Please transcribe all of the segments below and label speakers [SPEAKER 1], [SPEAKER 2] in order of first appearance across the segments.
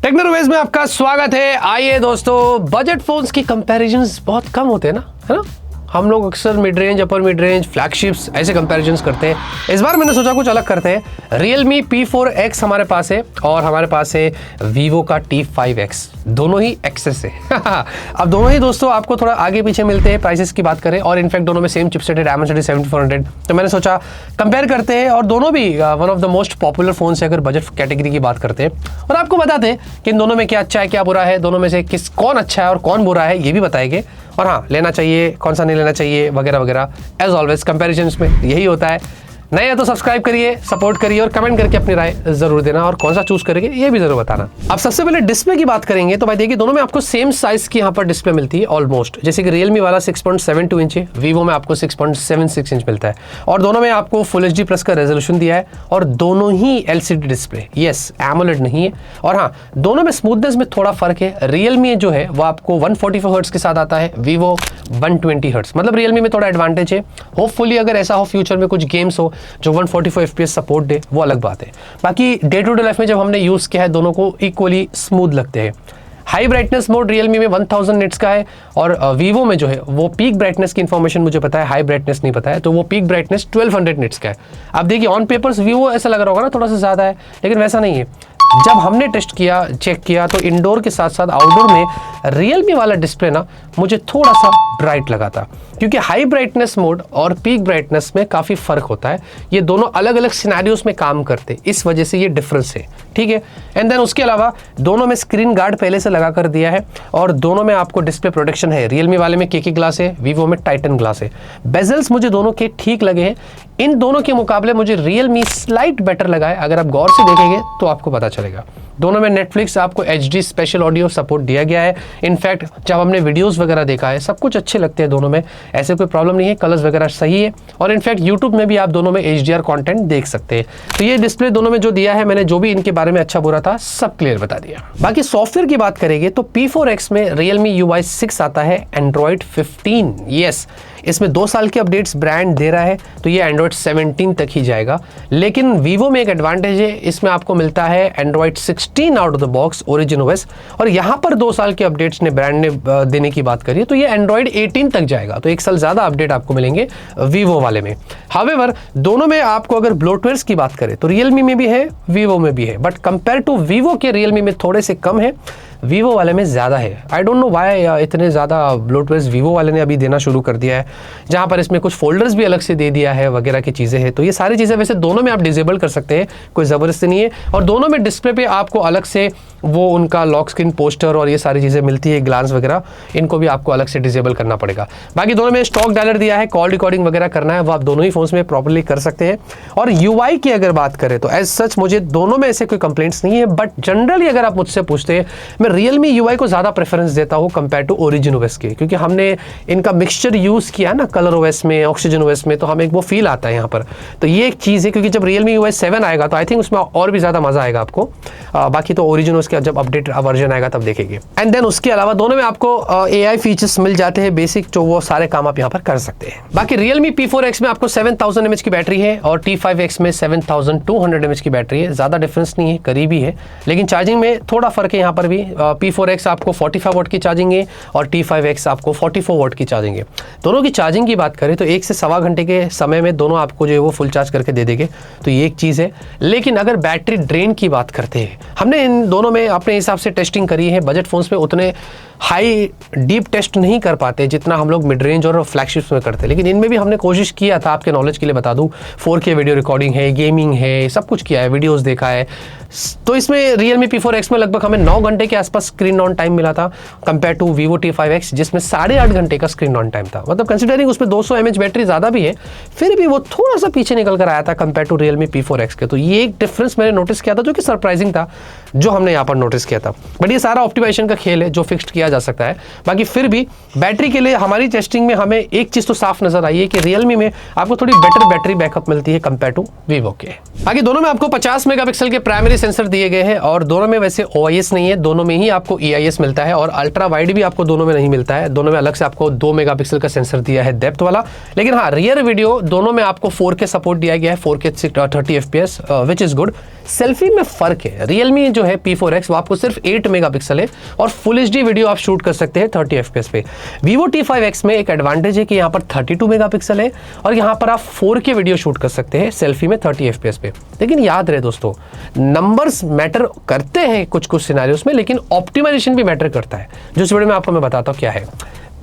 [SPEAKER 1] टेक्नोरवेज में आपका स्वागत है। आइए दोस्तों, बजट फोन्स की कंपैरिजंस बहुत कम होते हैं ना, है ना। हम लोग अक्सर mid range, upper mid range, flagships ऐसे कंपैरिजंस करते हैं। इस बार मैंने सोचा कुछ अलग करते हैं। Realme P4X हमारे पास है और हमारे पास है Vivo का T5X, दोनों ही एक्सेस है। अब दोनों ही दोस्तों आपको थोड़ा आगे पीछे मिलते हैं प्राइसेस की बात करें, और इनफैक्ट दोनों में सेम चिपसेट है, Dimensity 7400। तो मैंने सोचा कंपेयर करते हैं, और दोनों भी one of the most popular phones है अगर बजट कैटेगरी की बात करते हैं, और आपको बताते हैं कि इन दोनों में क्या अच्छा है क्या बुरा है, दोनों में से कौन अच्छा है और कौन बुरा है ये भी बताएंगे, और हाँ लेना चाहिए कौन सा नहीं लेना चाहिए वगैरह वगैरह। एज ऑलवेज कंपैरिजंस में यही होता है। नए है तो सब्सक्राइब करिए, सपोर्ट करिए और कमेंट करके अपनी राय जरूर देना, और कौन सा चूज करेंगे ये भी जरूर बताना। अब सबसे पहले डिस्प्ले की बात करेंगे तो भाई देखिए दोनों में आपको सेम साइज की यहाँ पर डिस्प्ले मिलती है ऑलमोस्ट। जैसे कि Realme वाला 6.72 इंच है, Vivo में आपको 6.76 इंच मिलता है, और दोनों में आपको फुल HD प्लस का रेजोल्यूशन दिया है, और दोनों ही LCD डिस्प्ले, यस AMOLED नहीं है। और हाँ, दोनों में स्मूथनेस में थोड़ा फर्क है। Realme जो है वो आपको 144 हर्ट्ज के साथ आता है, Vivo 120 हर्ट्ज। मतलब Realme में थोड़ा एडवांटेज है। होपफुली अगर ऐसा हो फ्यूचर में कुछ गेम्स हो जो 144 FPS सपोर्ट दे, वो अलग बात है। बाकी डे टू डे लाइफ में जब हमने यूज किया है दोनों को इक्वली स्मूथ लगते हैं। हाई ब्राइटनेस मोड Realme में 1000 निट्स का है, और Vivo में जो है वो पीक ब्राइटनेस की इंफॉर्मेशन मुझे पता है, हाई ब्राइटनेस नहीं पता है, तो वो पीक ब्राइटनेस 1200 निट्स का है। अब देखिए ऑन पेपर्स Vivo ऐसा लग रहा होगा ना थोड़ा सा ज़्यादा है, लेकिन वैसा नहीं है। जब हमने टेस्ट किया, चेक किया, तो इंडोर के साथ साथ आउटडोर में Realme वाला डिस्प्ले ना मुझे थोड़ा सा ब्राइट लगा था, क्योंकि हाई ब्राइटनेस मोड और पीक ब्राइटनेस में काफ़ी फ़र्क होता है। ये दोनों अलग अलग सिनेरियोज में काम करते, इस वजह से ये डिफरेंस है, ठीक है। एंड देन उसके अलावा दोनों में स्क्रीन गार्ड पहले से लगा कर दिया है, और दोनों में आपको डिस्प्ले प्रोटेक्शन है। Realme वाले में KK ग्लास है, Vivo में टाइटन ग्लास है। बेजल्स मुझे दोनों के ठीक लगे हैं। इन दोनों के मुकाबले मुझे Realme स्लाइट बेटर लगा है। अगर आप गौर से देखेंगे तो आपको पता चलेगा। दोनों में Netflix आपको HD स्पेशल ऑडियो सपोर्ट दिया गया है। इनफैक्ट जब हमने वीडियोस वगैरह देखा है सब कुछ अच्छे लगते हैं दोनों में, ऐसे कोई प्रॉब्लम नहीं है। कलर्स वगैरह सही है, और इनफैक्ट यूट्यूब में भी आप दोनों में HDR कंटेंट देख सकते हैं। तो ये डिस्प्ले दोनों में जो दिया है, मैंने जो भी इनके बारे में अच्छा बुरा था सब क्लियर बता दिया। बाकी सॉफ्टवेयर की बात करेंगे तो P4X में Realme UI 6 आता है, Android 15, यस। इसमें 2 साल के अपडेट्स ब्रांड दे रहा है, तो ये Android 17 तक ही जाएगा। लेकिन Vivo में एक एडवांटेज है, इसमें आपको मिलता है Android 16 out of the box origin OS, और यहाँ पर 2 साल के अपडेट्स ने ब्रांड ने देने की बात करी है, तो ये Android 18 तक जाएगा। तो 1 साल ज़्यादा अपडेट आपको मिलेंगे Vivo वाले में। हावेवर दोनों में आपको अगर ब्लोटवेयर्स की बात करें तो Realme में भी है, Vivo में भी है, बट कंपेयर टू Vivo के Realme में थोड़े से कम है, Vivo वाले में ज़्यादा है। आई डोंट नो वाई इतने ज़्यादा ब्लोटवेयर्स Vivo वाले ने अभी देना शुरू कर दिया है, जहाँ पर इसमें कुछ फोल्डर्स भी अलग से दे दिया है वगैरह की चीज़ें हैं। तो ये सारी चीज़ें वैसे दोनों में आप डिसेबल कर सकते हैं, कोई ज़बरदस्ती नहीं है। और दोनों में डिस्प्ले पे आपको अलग से वो उनका लॉक स्क्रीन पोस्टर और ये सारी चीज़ें मिलती है, ग्लांस वगैरह, इनको भी आपको अलग से डिसेबल करना पड़ेगा। बाकी दोनों में स्टॉक डायलर दिया है, कॉल रिकॉर्डिंग वगैरह करना है वो आप दोनों ही फोन्स में प्रॉपर्ली कर सकते हैं। और UI की अगर बात करें तो एज सच मुझे दोनों में ऐसे कोई कंप्लेंट्स नहीं है, बट जनरली अगर आप मुझसे पूछते हैं, मैं Realme UI को ज़्यादा प्रेफरेंस देता हूँ कंपेयर टू ओरिजिन OS के, क्योंकि हमने इनका मिक्सचर यूज़ किया ना कलर OS में, ऑक्सीजन OS में, तो हमें एक वो फील आता है यहाँ पर। तो ये एक चीज़ है, क्योंकि जब Realme UI 7 आएगा तो आई थिंक उसमें और भी ज़्यादा मज़ा आएगा आपको। बाकी तो ओरिजिन OS का जब अपडेट वर्जन आएगा तब देखेंगे। एंड देन उसके अलावा दोनों में आपको AI फीचर्स मिल जाते हैं बेसिक, जो वो सारे काम आप यहाँ पर कर सकते हैं। बाकी Realme P4X में आपको 7000 mAh की बैटरी है, और T5X में 7200 mAh की बैटरी है। ज़्यादा डिफरेंस नहीं है, करीबी है, लेकिन चार्जिंग में थोड़ा फर्क है यहाँ पर भी। P4X आपको 45 वाट की चार्जिंग है, और T5X आपको 44 वाट की चार्जिंग है। दोनों की चार्जिंग की बात करें तो 1 से सवा घंटे के समय में दोनों आपको जो है वो फुल चार्ज करके दे देंगे, तो ये एक चीज़ है। लेकिन अगर बैटरी ड्रेन की बात करते हैं, हमने इन दोनों में अपने हिसाब से टेस्टिंग करी है। बजट फोन्स में उतने हाई डीप टेस्ट नहीं कर पाते जितना हम लोग मिड रेंज और फ्लैगशिप्स में करते हैं, लेकिन इनमें भी हमने कोशिश किया था। आपके नॉलेज के लिए बता दूं, 4K वीडियो रिकॉर्डिंग है, गेमिंग है, सब कुछ किया है, वीडियोस देखा है। तो इसमें Realme P4X में लगभग हमें 9 घंटे के आसपास स्क्रीन ऑन टाइम मिला था, कंपेयर टू Vivo T5X जिसमें 8.5 घंटे का स्क्रीन ऑन टाइम था। मतलब कंसिडरिंग उसमें 200 mAh बैटरी ज़्यादा भी है, फिर भी वो थोड़ा सा पीछे निकल कर आया था कंपेयर टू Realme P4X के। तो ये एक डिफरेंस मैंने नोटिस किया था, जो कि सरप्राइजिंग था, जो हमने यहाँ पर नोटिस किया था। बट ये सारा ऑप्टिमाइजेशन का खेल है, जो फिक्स्ड किया किया जा सकता है। बाकी फिर भी बैटरी के लिए हमारी टेस्टिंग में हमें एक चीज़ तो साफ नजर आई है कि रियलमी में आपको थोड़ी बेटर बैटरी बैकअप मिलती है कंपेयर टू वीवो के। बाकी दोनों में आपको 50 मेगापिक्सल के प्राइमरी सेंसर दिए गए हैं और दोनों में वैसे OIS नहीं है, दोनों में ही आपको EIS मिलता है और अल्ट्रा वाइड भी आपको दोनों में नहीं मिलता है। दोनों में अलग से आपको 2 मेगापिक्सल का सेंसर दिया है डेप्थ वाला। लेकिन हाँ, रियर वीडियो दोनों में आपको 4K सपोर्ट दिया गया है, 4K 30 FPS, which is good. Selfie में फर्क है, रियलमी जो है P4X वो आपको सिर्फ 8 मेगापिक्सल है और फुल HD वीडियो आप शूट कर सकते हैं 30 FPS पे। Vivo T5X में एक एडवांटेज है कि यहाँ पर 32 मेगापिक्सल है और यहाँ पर आप 4K वीडियो शूट कर सकते हैं सेल्फी में 30 FPS पे। लेकिन याद रहे दोस्तों, नंबर्स मैटर करते हैं कुछ कुछ सिनेरियोस में, लेकिन ऑप्टिमाइजेशन भी मैटर करता है, जो इस वीडियो में आपको मैं बताता हूँ क्या है।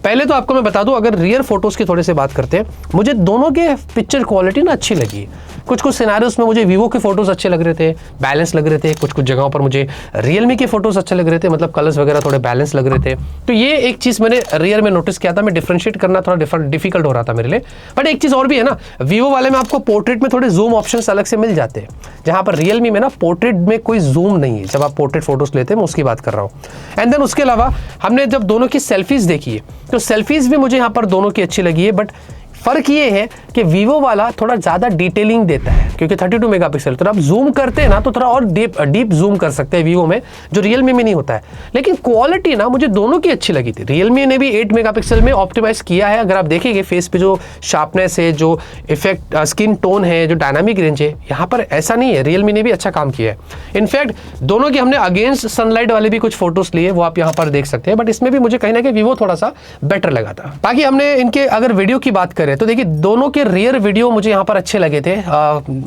[SPEAKER 1] पहले तो आपको मैं बता दूं, अगर रियर फोटोज की थोड़ी सी बात करते हैं, मुझे दोनों के पिक्चर क्वालिटी ना अच्छी लगी। कुछ कुछ सिनेरियोस में मुझे वीवो के फोटोज अच्छे लग रहे थे, बैलेंस लग रहे थे। कुछ कुछ जगहों पर मुझे रियलमी के फोटोज अच्छे लग रहे थे, मतलब कलर्स वगैरह थोड़े बैलेंस लग रहे थे। तो ये एक चीज़ मैंने रियर में नोटिस किया था, मैं डिफरेंशिएट करना थोड़ा डिफिकल्ट हो रहा था मेरे लिए। बट एक चीज़ और भी है ना, वीवो वाले में आपको पोर्ट्रेट में थोड़े जूम ऑप्शंस अलग से मिल जाते हैं, जहाँ पर रियलमी में ना पोर्ट्रेट में कोई जूम नहीं है। जब आप पोर्ट्रेट फोटोज लेते हैं, मैं उसकी बात कर रहा हूँ। एंड देन उसके अलावा हमने जब दोनों की सेल्फीज देखी है, तो सेल्फीज भी मुझे यहाँ पर दोनों की अच्छी लगी है। बट फर्क ये है कि वीवो वाला थोड़ा ज़्यादा डिटेलिंग देता है, क्योंकि 32 मेगापिक्सल तो आप जूम करते हैं ना तो थोड़ा और डीप जूम कर सकते हैं वीवो में, जो रियलमी में नहीं होता है। लेकिन क्वालिटी ना मुझे दोनों की अच्छी लगी थी। रियलमी ने भी 8 मेगापिक्सल में ऑप्टिमाइज किया है। अगर आप देखेंगे फेस पे जो शार्पनेस है, जो इफेक्ट स्किन टोन है, जो डायनामिक रेंज है, यहाँ पर ऐसा नहीं है। रियलमी ने भी अच्छा काम किया है। इनफैक्ट दोनों के हमने अगेंस्ट सनलाइट वाले भी कुछ फोटोज लिए, वो आप यहाँ पर देख सकते हैं। बट इसमें भी मुझे कहीं ना कहीं वीवो थोड़ा सा बेटर लगा था। बाकी हमने इनके अगर वीडियो की बात करें तो देखिए, दोनों के रियर वीडियो मुझे यहाँ पर अच्छे लगे थे।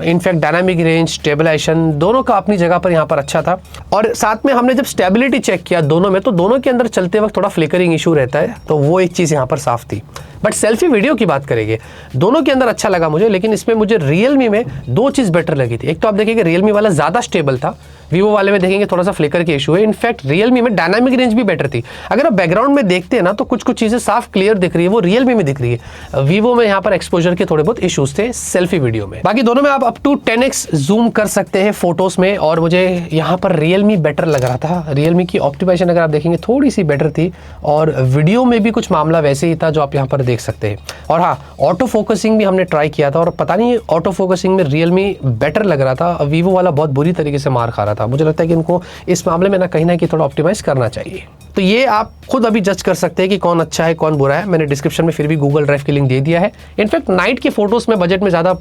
[SPEAKER 1] इनफैक्ट डायनामिक रेंज, स्टेबलाइजेशन दोनों का अपनी जगह पर यहाँ पर अच्छा था। और साथ में हमने जब स्टेबिलिटी चेक किया दोनों में, तो दोनों के अंदर चलते वक्त थोड़ा फ्लिकरिंग इशू रहता है, तो वो एक चीज़ यहाँ पर साफ थी। बट सेल्फी वीडियो की बात करेंगे, दोनों के अंदर अच्छा लगा मुझे। लेकिन इसमें मुझे रियलमी में दो चीज़ बेटर लगी थी। एक तो आप देखेंगे रियलमी वाला ज़्यादा स्टेबल था, वीवो वाले में देखेंगे थोड़ा सा फ्लिकर के इशू है। इनफैक्ट रियलमी में डायनामिक रेंज भी बेटर थी। अगर आप बैकग्राउंड में देखते हैं ना, तो कुछ कुछ चीज़ें साफ क्लियर दिख रही है, वो रियलमी में दिख रही है। वीवो में यहाँ पर एक्सपोजर के थोड़े बहुत इश्यूज थे सेल्फी वीडियो में। बाकी दोनों में आप अप टू 10x जूम कर सकते हैं फोटोज में, और मुझे यहाँ पर रियलमी बेटर लग रहा था। रियलमी की ऑप्टिमाइजेशन अगर आप देखेंगे थोड़ी सी बेटर थी, और वीडियो में भी कुछ मामला वैसे ही था जो आप यहाँ पर देख सकते हैं। और हाँ, ऑटो फोकसिंग भी हमने ट्राई किया था, और पता नहीं ऑटो फोकसिंग में रियलमी बेटर लग रहा था, वीवो वाला बहुत बुरी तरीके से मार खा रहा था। मुझे लगता है कि इनको इस मामले में ना कहीं थोड़ा ऑप्टिमाइज करना चाहिए। तो ये आप खुद अभी जज कर सकते हैं कि कौन अच्छा है कौन बुरा है। मैंने डिस्क्रिप्शन में फिर भी गूगल ड्राइव की लिंक दे दिया है। इनफैक्ट नाइट के फोटोज में बजट में ज़्यादा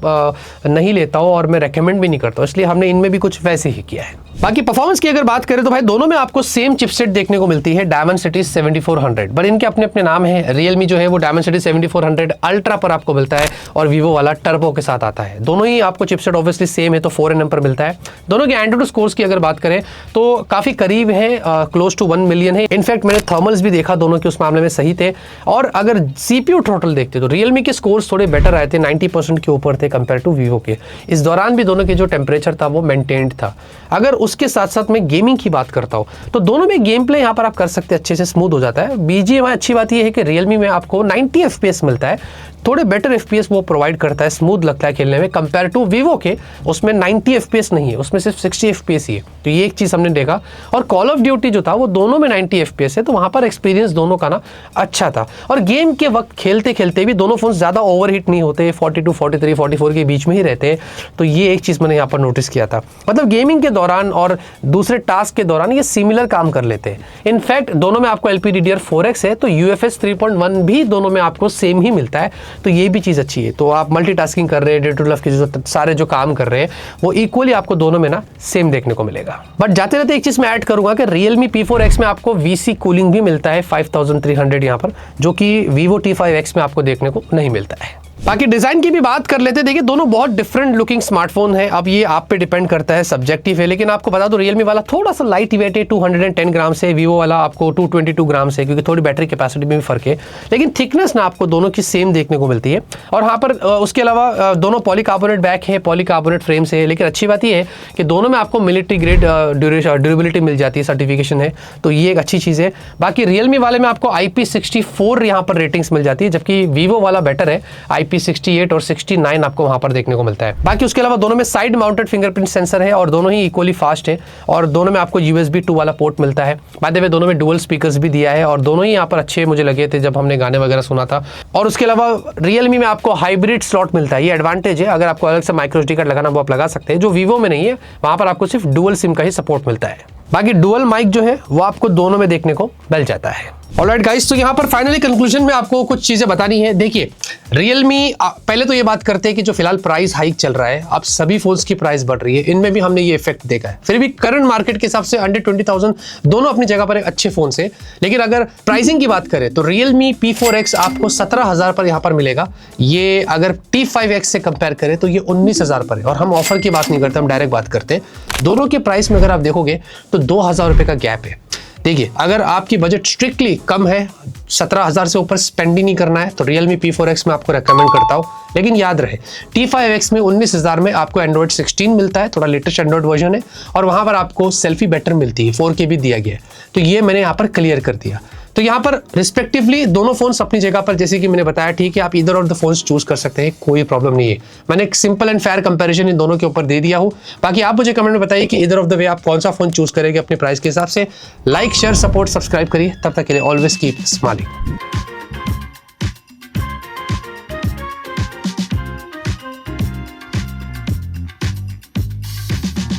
[SPEAKER 1] नहीं लेता हूँ, और मैं रेकमेंड भी नहीं करता हूँ, इसलिए हमने इनमें भी कुछ वैसे ही किया है। बाकी परफॉर्मेंस की अगर बात करें तो भाई दोनों में आपको सेम चिपसेट देखने को मिलती है, डायमेंसिटी 7400। बट इनके अपने अपने नाम है। रियलमी जो है वो डायमेंसिटी 7400 अल्ट्रा पर आपको मिलता है, और वीवो वाला टर्बो के साथ आता है। दोनों ही आपको चिपसेट ऑब्वियसली सेम है, तो 4nm पर मिलता है। दोनों के एंड्रॉइड स्कोर्स की अगर बात करें तो काफ़ी करीब है, क्लोज टू 1 मिलियन है। इनफैक्ट मैंने थर्मल्स भी देखा, दोनों के उस मामले में सही थे। और अगर CPU टोटल देखते तो रियलमी के स्कोर्स थोड़े बेटर आए थे, 90% के ऊपर थे कंपेयर टू वीवो के। इस दौरान भी दोनों के जो टेम्परेचर था वो मेंटेन्ड था। अगर उसके साथ साथ मैं गेमिंग की बात करता हूँ तो दोनों में गेम प्ले यहाँ पर आप कर सकते हैं, अच्छे से स्मूथ हो जाता है। BGMI अच्छी बात यह है कि रियलमी में आपको 90 FPS मिलता है, थोड़े बेटर FPS वो प्रोवाइड करता है, स्मूथ लगता है खेलने में कंपेयर टू वीवो के। उसमें 90 FPS नहीं है, उसमें सिर्फ 60 FPS ही है। तो ये एक चीज़ हमने देखा। और कॉल ऑफ ड्यूटी जो था वो दोनों में 90 FPS है, तो वहाँ पर एक्सपीरियंस दोनों का ना अच्छा था। और गेम के वक्त खेलते खेलते भी दोनों फोन ज़्यादा ओवरहीट नहीं होते, 42, 43, 44 के बीच में ही रहते हैं। तो ये एक चीज़ मैंने यहाँ पर नोटिस किया था। मतलब गेमिंग के दौरान और दूसरे टास्क के दौरान ये सिमिलर काम कर लेते हैं। इनफैक्ट दोनों में आपको LPDDR4X है, तो UFS 3.1 भी दोनों में आपको सेम ही मिलता है। तो ये भी चीज़ अच्छी है। तो आप मल्टीटास्किंग कर रहे हैं, डे टू लाइफ के जो सारे जो काम कर रहे हैं वो इक्वली आपको दोनों में ना सेम देखने को मिलेगा। बट जाते रहते एक चीज़ मैं ऐड करूंगा कि Realme P4X में आपको VC कूलिंग भी मिलता है 5300 यहाँ पर, जो कि Vivo T5X में आपको देखने को नहीं मिलता है। बाकी डिज़ाइन की भी बात कर लेते हैं। देखिए दोनों बहुत डिफरेंट लुकिंग स्मार्टफोन है। अब ये आप पे डिपेंड करता है, सब्जेक्टिव है। लेकिन आपको बता दो रियलमी वाला थोड़ा सा लाइट वेट है, 210 ग्राम से। वीवो वाला आपको 222 ग्राम से, क्योंकि थोड़ी बैटरी कैपेसिटी में भी फर्क है। लेकिन थिकनेस ना आपको दोनों की सेम देखने को मिलती है। और यहाँ पर उसके अलावा दोनों पॉलीकार्बोनेट बैक है, पॉलीकार्बोनेट फ्रेम से है। लेकिन अच्छी बात ये है कि दोनों में आपको मिलिट्री ग्रेड ड्यूरेबिलिटी मिल जाती है, सर्टिफिकेशन है, तो ये एक अच्छी चीज़ है। बाकी रियलमी वाले में आपको IP64 यहाँ पर रेटिंग्स मिल जाती है, जबकि वीवो वाला बेटर है, IP68 और 69 आपको वहां पर देखने को मिलता है। बाकी उसके अलावा दोनों में साइड माउंटेड फिंगरप्रिंट सेंसर है और दोनों ही इक्वली फास्ट है और दोनों में आपको USB 2 वाला पोर्ट मिलता है। बाय द वे दोनों में डुअल स्पीकर्स भी दिया है और दोनों ही यहाँ पर अच्छे मुझे लगे थे जब हमने गाने वगैरह सुना था। और उसके अलावा Realme में आपको हाइब्रिड स्लॉट मिलता है, ये एडवांटेज है। अगर आपको अलग से माइक्रो SD कार्ड लगाना वो आप लगा सकते हैं, जो Vivo में नहीं है, वहां पर आपको सिर्फ डुअल सिम का ही सपोर्ट मिलता है। बाकी डुअल माइक जो है वो आपको दोनों में देखने को मिल जाता है। ऑलराइट गाइस, तो यहाँ पर फाइनली कंक्लूजन में आपको कुछ चीजें बतानी है। देखिए Realme, पहले तो ये बात करते हैं कि जो फिलहाल प्राइस हाइक चल रहा है, अब सभी फोन्स की प्राइस बढ़ रही है, इनमें भी हमने ये इफेक्ट देखा है। फिर भी करंट मार्केट के हिसाब से अंडर 20,000 दोनों अपनी जगह पर एक अच्छे फोन से। लेकिन अगर प्राइसिंग की बात करें तो Realme P4X आपको 17,000 पर यहाँ पर मिलेगा। ये अगर T5X से कंपेयर करें तो ये 19,000 पर है। और हम ऑफर की बात नहीं करते, हम डायरेक्ट बात करते हैं। दोनों के प्राइस में अगर आप देखोगे तो 2,000 रुपए का गैप है। देखिए, अगर आपकी बजट स्ट्रिक्टली कम है, 17,000 से ऊपर स्पेंड ही नहीं करना है, तो Realme P4X में आपको रेकमेंड करता हूँ। लेकिन याद रहे, T5X में 19,000 में आपको Android 16 मिलता है, थोड़ा लेटेस्ट एंड्रॉइड वर्जन है और वहां पर आपको सेल्फी बेटर मिलती है, 4K भी दिया गया है। तो ये मैंने यहाँ पर क्लियर कर दिया। तो यहाँ पर रिस्पेक्टिवली दोनों फोन्स अपनी जगह पर, जैसे कि मैंने बताया, ठीक है, आप इधर और द फोन्स चूज कर सकते हैं, कोई प्रॉब्लम नहीं है। मैंने एक सिंपल एंड फेयर कंपैरिजन इन दोनों के ऊपर दे दिया हूँ। बाकी आप मुझे कमेंट में बताइए कि इधर ऑफ द वे आप कौन सा फोन चूज करेंगे अपने प्राइस के हिसाब से। लाइक, शेयर, सपोर्ट, सब्सक्राइब करिए। तब तक के लिए ऑलवेज कीप स्माइलिंग।